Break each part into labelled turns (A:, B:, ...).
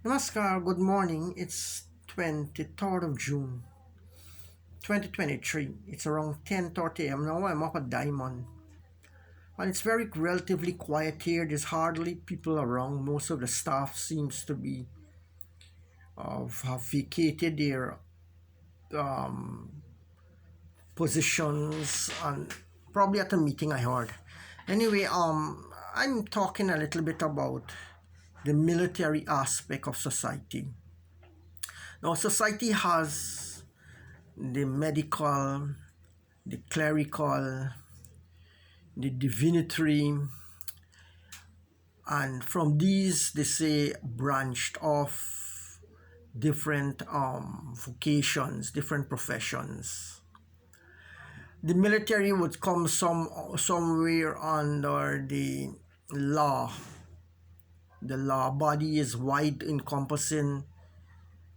A: Namaskar, good morning. It's 23rd of June, 2023. It's around 10:30 a.m. now. I'm up at Diamond. And it's very relatively quiet here. There's hardly people around. Most of the staff seems to be have vacated their um, positions and probably at a meeting I heard. Anyway, I'm talking a little bit about the military aspect of society. Now, society has the medical, the clerical, the divinatory, and from these they say branched off different vocations, different professions. The military would come somewhere under the law. The law body is wide encompassing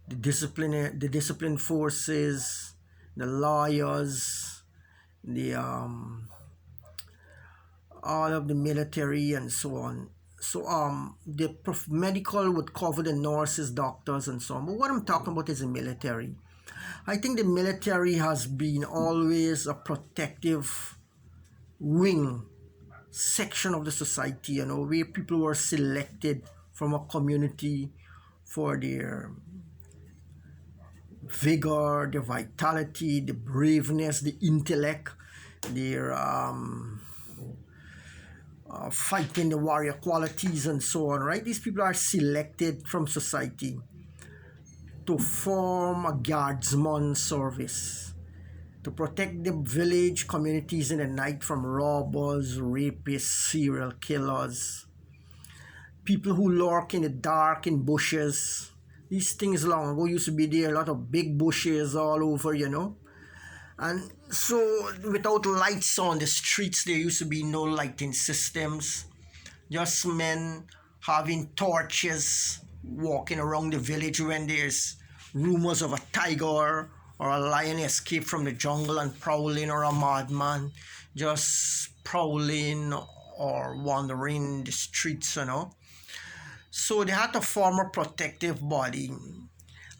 A: the discipline forces, the lawyers, the all of the military and so on. So the medical would cover the nurses, doctors, and so on. But what I'm talking about is the military. I think the military has been always a protective wing section of the society, where people were selected from a community for their vigor, their vitality, the braveness, the intellect, their fighting the warrior qualities and so on, right? These people are selected from society to form a guardsman service to protect the village communities in the night from robbers, rapists, serial killers, people who lurk in the dark in bushes. These things long ago used to be there, a lot of big bushes all over. And so, without lights on the streets, there used to be no lighting systems. Just men having torches, walking around the village when there's rumors of a tiger or a lion escaped from the jungle and prowling, or a madman just prowling or wandering the streets. So they had to form a protective body.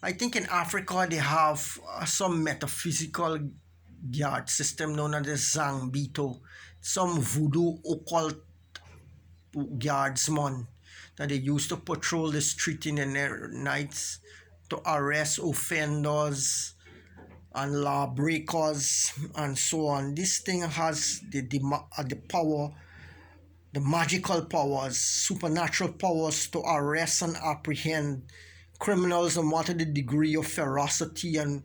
A: I think in Africa they have some metaphysical guard system known as the Zambito, some voodoo occult guardsmen that they used to patrol the street in the nights to arrest offenders and lawbreakers and so on. This thing has the power, the magical powers, supernatural powers to arrest and apprehend criminals, no matter the degree of ferocity and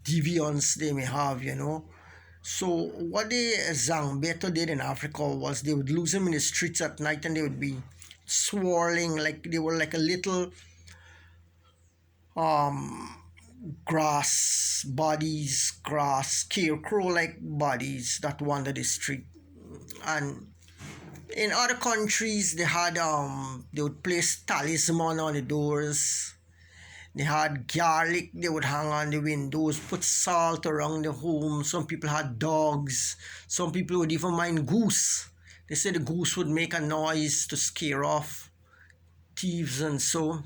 A: deviance they may have. So what the Zangbeto did in Africa was they would lose them in the streets at night, and they would be swirling like they were like a little um grass scarecrow like bodies that wander the street. And in other countries they would place talisman on the doors. They had garlic they would hang on the windows, put salt around the home. Some people had dogs. Some people would even mind goose. They said the goose would make a noise to scare off thieves, and so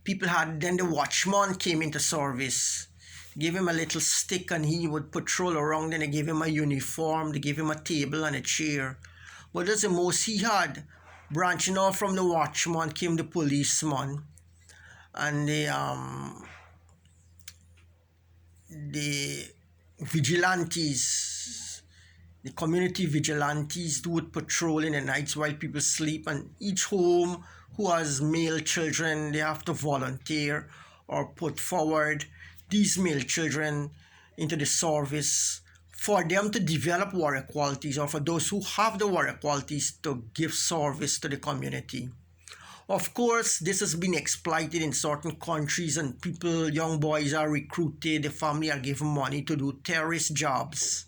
A: people had. Then the watchman came into service. Gave him a little stick and he would patrol around. Then they gave him a uniform. They gave him a table and a chair. But that's the most he had. Branching off from the watchman came the policeman and the vigilantes, the community vigilantes who would patrol in the nights while people sleep. And each home who has male children, they have to volunteer or put forward these male children into the service for them to develop warrior qualities, or for those who have the warrior qualities to give service to the community. Of course, this has been exploited in certain countries, and people, young boys are recruited, the family are given money to do terrorist jobs.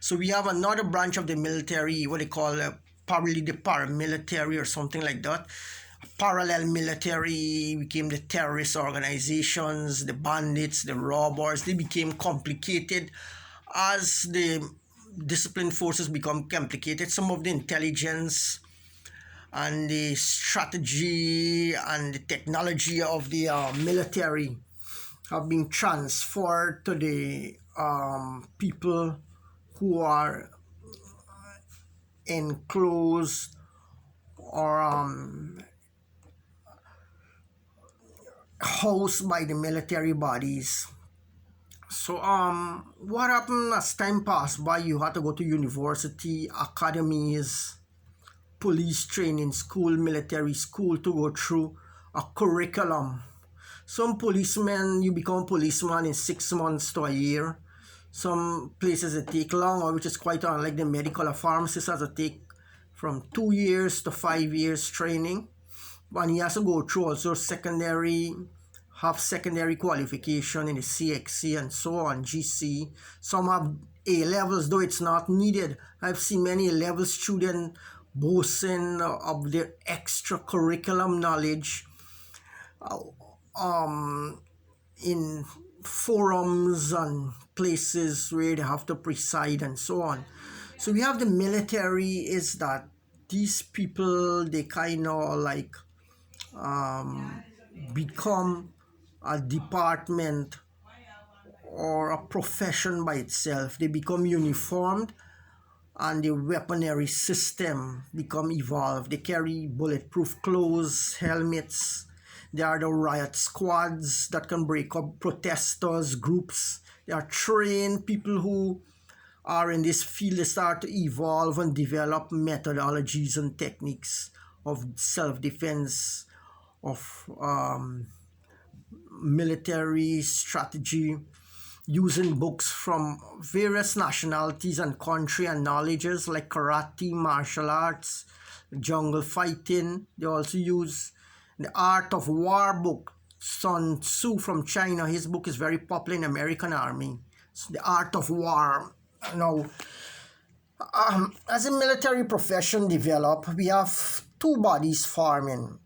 A: So we have another branch of the military, what they call probably the paramilitary or something like that. Parallel military became the terrorist organizations, the bandits, the robbers. They became complicated as the disciplined forces become complicated. Some of the intelligence and the strategy and the technology of the military have been transferred to the people who are enclosed or housed by the military bodies. So what happened as time passed by? You had to go to university, academies, police training school, military school to go through a curriculum. Some policemen, you become policeman in 6 months to a year. Some places it take longer, which is quite unlike the medical or pharmacist has to take from 2 years to 5 years training. And he has to go through also secondary, have secondary qualification in the CXC and so on, GC. Some have A levels, though it's not needed. I've seen many A-level students boasting of their extracurriculum knowledge in forums and places where they have to preside and so on. So we have the military is that these people, they kind of like become a department or a profession by itself. They become uniformed and the weaponry system become evolved. They carry bulletproof clothes, helmets. They are the riot squads that can break up protesters, groups. They are trained people who are in this field. They start to evolve and develop methodologies and techniques of self-defense, of military strategy, using books from various nationalities and country and knowledges like karate, martial arts, jungle fighting. They also use the Art of War book, Sun Tzu from China. His book is very popular in the American Army. It's the Art of War. Now, as a military profession develop, we have two bodies forming.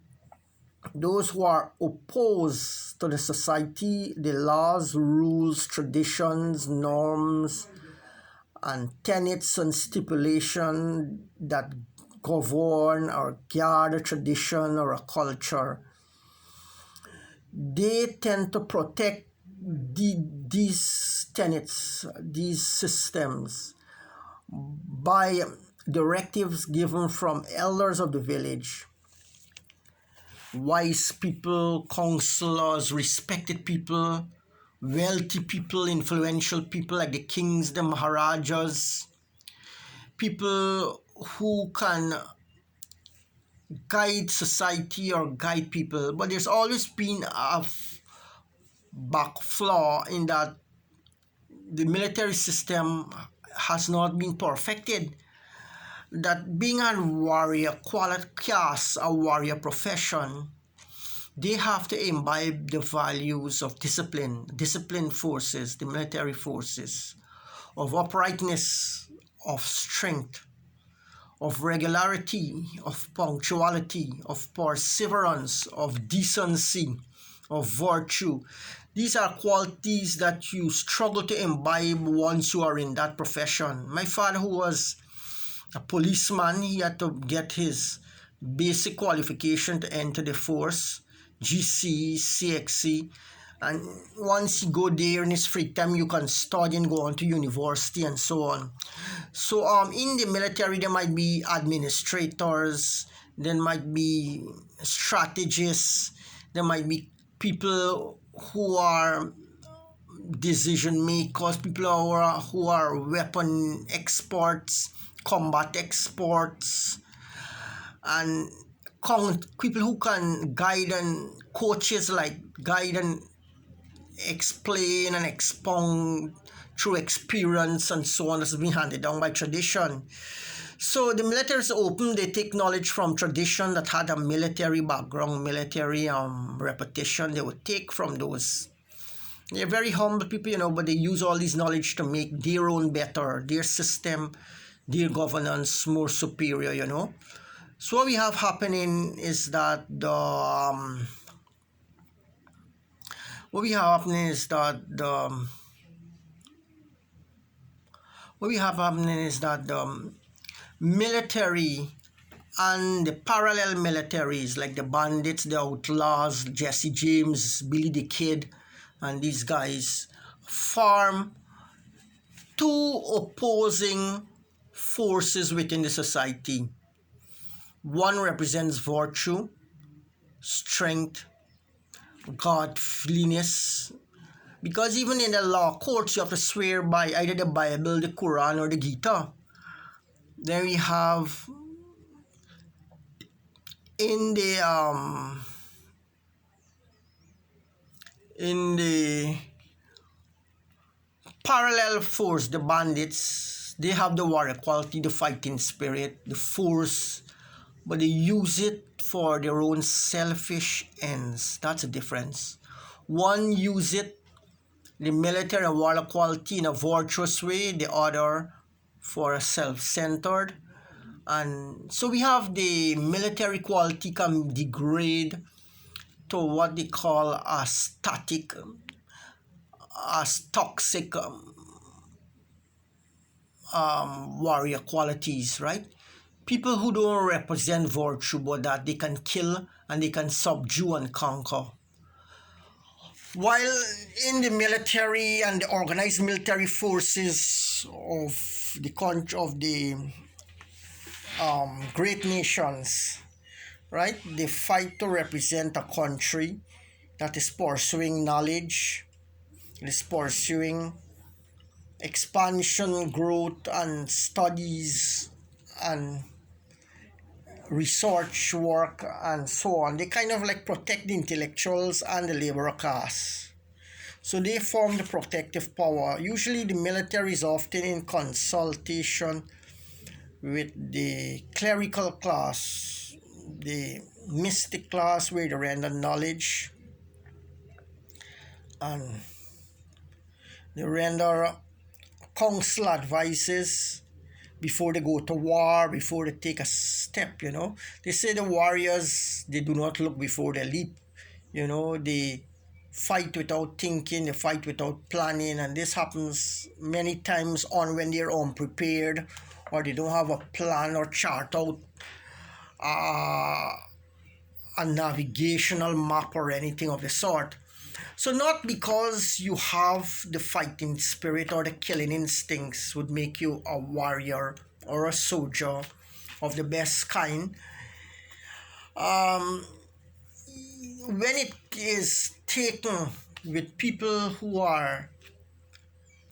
A: Those who are opposed to the society, the laws, rules, traditions, norms, and tenets and stipulation that govern or guard a tradition or a culture. They tend to protect these tenets, these systems, by directives given from elders of the village, wise people, counselors, respected people, wealthy people, influential people like the kings, the maharajas, people who can guide society or guide people. But there's always been a back flaw in that the military system has not been perfected. That being a warrior class, a warrior profession, they have to imbibe the values of discipline forces, the military forces, of uprightness, of strength, of regularity, of punctuality, of perseverance, of decency, of virtue. These are qualities that you struggle to imbibe once you are in that profession. My father, who was a policeman, he had to get his basic qualification to enter the force, GC, CXC, and once you go there in his free time, you can study and go on to university and so on. So in the military, there might be administrators, there might be strategists, there might be people who are decision makers, people who are weapon experts, combat experts, and people who can guide, and coaches like guide and explain and expound through experience and so on, that's been handed down by tradition. So the military is open. They take knowledge from tradition that had a military background, military repetition. They would take from those. They're very humble people, but they use all this knowledge to make their own better, their system, their governance more superior, So what we have happening is that the military and the parallel militaries like the bandits, the outlaws, Jesse James, Billy the Kid, and these guys form two opposing forces within the society. One represents virtue, strength, godliness, because even in the law courts you have to swear by either the Bible, the Quran, or the Gita. Then we have in the parallel force, the bandits, they have the warrior quality, the fighting spirit, the force, but they use it for their own selfish ends. That's the difference. One use it, the military and warrior quality, in a virtuous way, the other for a self-centered. And so we have the military quality can degrade to what they call a static, as toxic warrior qualities, right? People who don't represent virtue, but that they can kill and they can subdue and conquer. While in the military and the organized military forces of the great nations, right? They fight to represent a country that is pursuing knowledge, is pursuing expansion, growth, and studies, and research work, and so on. They kind of like protect the intellectuals and the labor class. So they form the protective power. Usually the military is often in consultation with the clerical class, the mystic class, where they render knowledge and they render counsel advices before they go to war, before they take a step, They say the warriors, they do not look before they leap, They fight without thinking, they fight without planning, and this happens many times on when they're unprepared or they don't have a plan or chart out a navigational map or anything of the sort. So not because you have the fighting spirit or the killing instincts would make you a warrior or a soldier of the best kind. When it is taken with people who are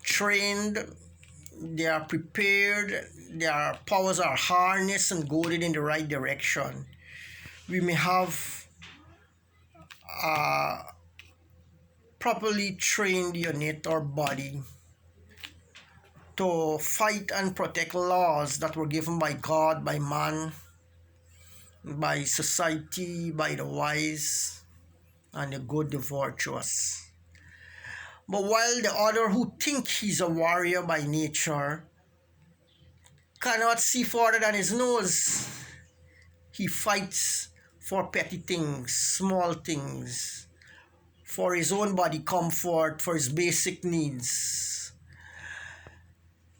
A: trained, they are prepared, their powers are harnessed and goaded in the right direction, we may have a properly trained unit or body to fight and protect laws that were given by God, by man, by society, by the wise and the good, the virtuous. But while the other who think he's a warrior by nature cannot see further than his nose, he fights for petty things, small things, for his own body comfort, for his basic needs.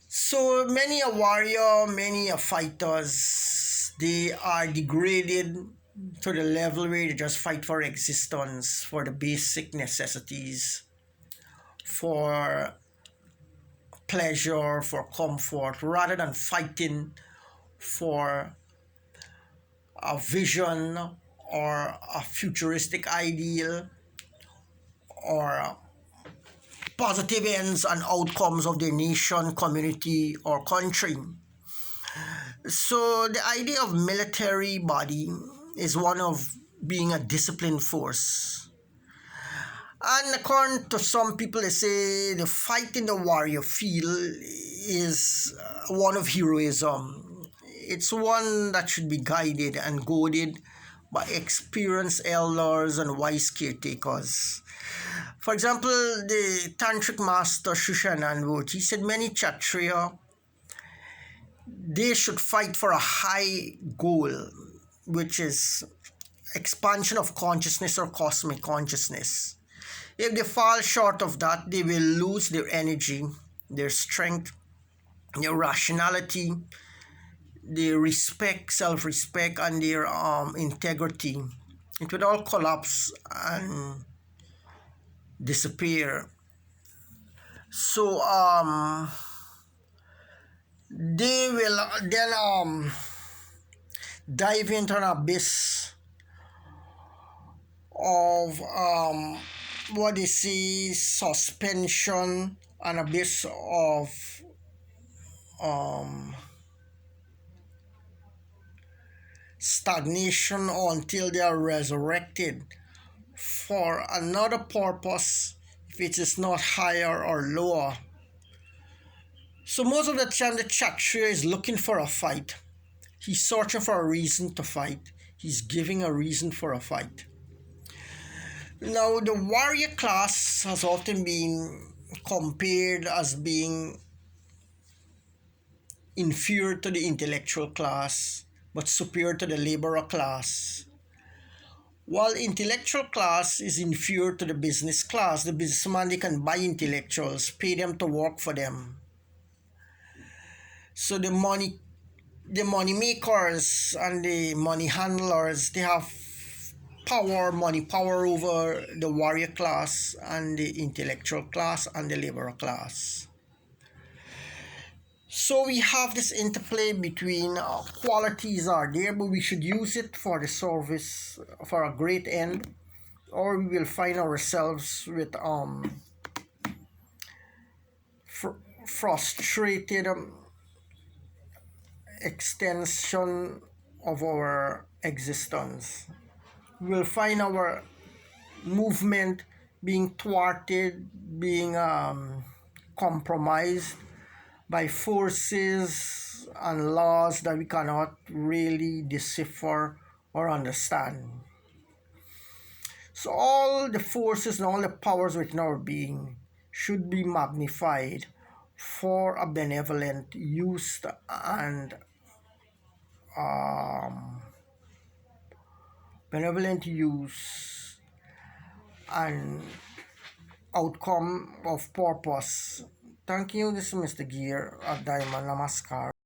A: So many a warrior, many a fighters, they are degraded to the level where they just fight for existence, for the basic necessities, for pleasure, for comfort, rather than fighting for a vision or a futuristic ideal or positive ends and outcomes of their nation, community, or country. So the idea of military body is one of being a disciplined force. And according to some people, they say the fight in the warrior field is one of heroism. It's one that should be guided and goaded by experienced elders and wise caretakers. For example, the tantric master Shushananvut, he said many Kshatriya, they should fight for a high goal, which is expansion of consciousness or cosmic consciousness. If they fall short of that, they will lose their energy, their strength, their rationality, their respect, self-respect, and their integrity, it would all collapse and disappear. So they will then dive into an abyss of what they see suspension, an abyss of um, stagnation until they are resurrected for another purpose, if it is not higher or lower. So most of the time the Kshatriya is looking for a fight. He's searching for a reason to fight. He's giving a reason for a fight. Now the warrior class has often been compared as being inferior to the intellectual class but superior to the laborer class. While intellectual class is inferior to the business class, the businessman, they can buy intellectuals, pay them to work for them. So the money makers and the money handlers, they have money power over the warrior class and the intellectual class and the laborer class. So we have this interplay between qualities are there, but we should use it for the service, for a great end, or we will find ourselves with frustrated extension of our existence. We will find our movement being thwarted, being compromised by forces and laws that we cannot really decipher or understand. So all the forces and all the powers within our being should be magnified for a benevolent use and benevolent use and outcome of purpose. Thank you. This is Mr. Gear at Diamond. Namaskar.